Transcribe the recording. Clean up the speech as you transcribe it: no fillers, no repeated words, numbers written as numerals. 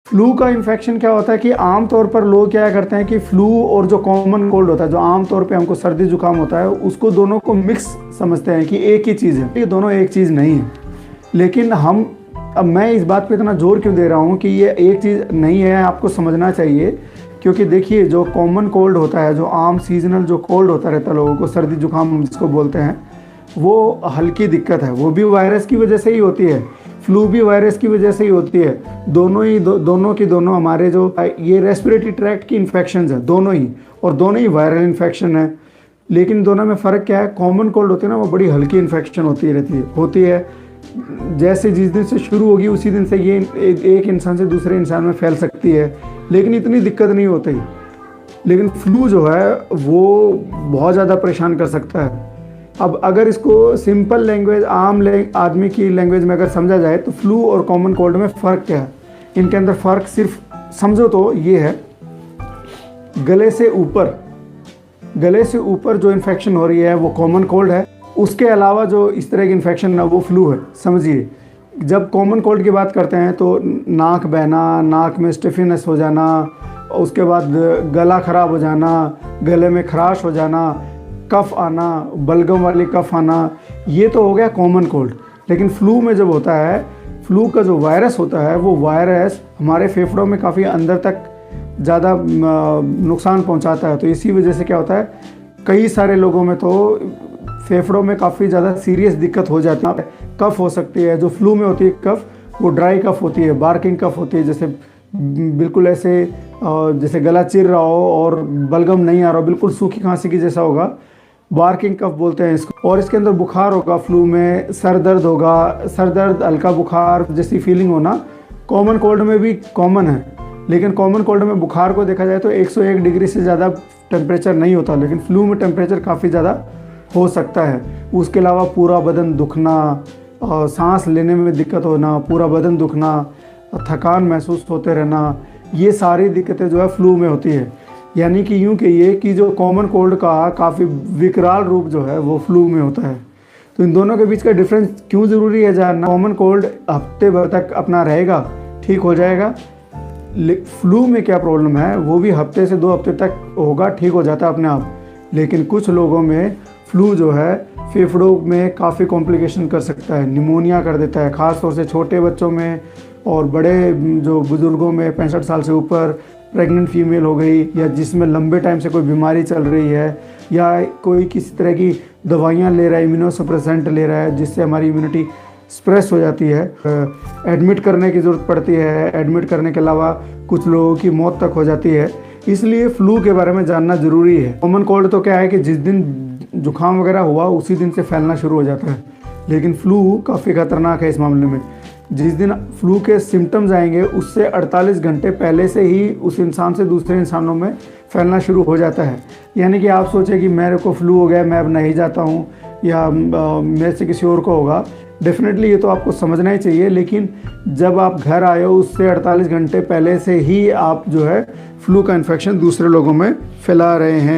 Flu का infection क्या होता है कि आम तौर पर लोग क्या करते हैं कि फ्लू और जो कॉमन कोल्ड होता है, जो आम तौर पे हमको सर्दी जुकाम होता है, उसको दोनों को मिक्स समझते हैं कि एक ही चीज़ है। ये दोनों एक चीज़ नहीं है। लेकिन अब मैं इस बात पे इतना जोर क्यों दे रहा हूँ कि ये एक चीज़ नहीं है, आपको समझना चाहिए। क्योंकि देखिए, जो कॉमन कोल्ड होता है, जो आम सीजनल जो कोल्ड होता रहता है लोगों को, सर्दी जुकाम जिसको बोलते हैं, वो हल्की दिक्कत है। वो भी वायरस की वजह से ही होती है, फ्लू भी वायरस की वजह से ही होती है। दोनों हमारे जो ये रेस्पिरेटरी ट्रैक्ट की इन्फेक्शन है, दोनों ही, और दोनों ही वायरल इन्फेक्शन है। लेकिन दोनों में फ़र्क क्या है? कॉमन कोल्ड होती है ना, वो बड़ी हल्की इन्फेक्शन होती है। जैसे जिस दिन से शुरू होगी उसी दिन से ये एक इंसान से दूसरे इंसान में फैल सकती है, लेकिन इतनी दिक्कत नहीं होती। लेकिन फ्लू जो है वो बहुत ज़्यादा परेशान कर सकता है। अब अगर इसको सिंपल लैंग्वेज, आदमी की लैंग्वेज में अगर समझा जाए तो फ्लू और कॉमन कोल्ड में फ़र्क क्या है? इनके अंदर फ़र्क सिर्फ समझो तो ये है, गले से ऊपर जो इन्फेक्शन हो रही है वो कॉमन कोल्ड है। उसके अलावा जो इस तरह की इन्फेक्शन है वो फ्लू है। समझिए, जब कॉमन कोल्ड की बात करते हैं तो नाक बहना, नाक में स्टिफनेस हो जाना, उसके बाद गला ख़राब हो जाना, गले में खराश हो जाना, कफ आना, बलगम वाली कफ आना, ये तो हो गया कॉमन कोल्ड। लेकिन फ्लू में जब होता है, फ्लू का जो वायरस होता है, वो वायरस हमारे फेफड़ों में काफ़ी अंदर तक ज़्यादा नुकसान पहुंचाता है। तो इसी वजह से क्या होता है, कई सारे लोगों में तो फेफड़ों में काफ़ी ज़्यादा सीरियस दिक्कत हो जाती है। कफ हो सकती है, जो फ्लू में होती है कफ, वो ड्राई कफ होती है, बार्किंग कफ होती है, जैसे बिल्कुल ऐसे जैसे गला चिर रहा हो और बलगम नहीं आ रहा हो, बिल्कुल सूखी खांसी की जैसा होगा, बार्किंग कफ बोलते हैं इसको। और इसके अंदर बुखार होगा, फ्लू में सर दर्द होगा, सर दर्द, हल्का बुखार जैसी फीलिंग होना कॉमन कोल्ड में भी कॉमन है। लेकिन कॉमन कोल्ड में बुखार को देखा जाए तो 101 डिग्री से ज़्यादा टेम्परेचर नहीं होता, लेकिन फ्लू में टेम्परेचर काफ़ी ज़्यादा हो सकता है। उसके अलावा पूरा बदन दुखना, सांस लेने में दिक्कत होना, पूरा बदन दुखना, थकान महसूस होते रहना, ये सारी दिक्कतें जो है फ्लू में होती है। यानी कि यूँ कहिए कि जो कॉमन कोल्ड का काफ़ी विकराल रूप जो है वो फ्लू में होता है। तो इन दोनों के बीच का डिफरेंस क्यों ज़रूरी है जानना? कॉमन कोल्ड हफ्ते भर तक अपना रहेगा, ठीक हो जाएगा। फ्लू में क्या प्रॉब्लम है, वो भी हफ्ते से 2 हफ्ते तक होगा, ठीक हो जाता है अपने आप। लेकिन कुछ लोगों में फ्लू जो है फेफड़ों में काफ़ी कॉम्प्लिकेशन कर सकता है, निमोनिया कर देता है, ख़ास तौर से छोटे बच्चों में और बड़े जो बुज़ुर्गों में, 65 साल से ऊपर, प्रेग्नेंट फीमेल हो गई, या जिसमें लंबे टाइम से कोई बीमारी चल रही है, या कोई किसी तरह की दवाइयाँ ले रहा है, इम्यूनोसप्रेसेंट ले रहा है, जिससे हमारी इम्यूनिटी स्प्रेस हो जाती है, एडमिट करने की ज़रूरत पड़ती है। एडमिट करने के अलावा कुछ लोगों की मौत तक हो जाती है। इसलिए फ्लू के बारे में जानना ज़रूरी है। कॉमन कोल्ड तो क्या है कि जिस दिन जुकाम वगैरह हुआ उसी दिन से फैलना शुरू हो जाता है, लेकिन फ्लू काफ़ी ख़तरनाक है इस मामले में। जिस दिन फ्लू के सिम्टम्स आएंगे उससे 48 घंटे पहले से ही उस इंसान से दूसरे इंसानों में फैलना शुरू हो जाता है। यानी कि आप सोचें कि मेरे को फ्लू हो गया, मैं अब नहीं जाता हूँ, या मेरे से किसी और को होगा, डेफिनेटली ये तो आपको समझना ही चाहिए। लेकिन जब आप घर आए हो उससे 48 घंटे पहले से ही आप जो है फ्लू का इन्फेक्शन दूसरे लोगों में फैला रहे हैं।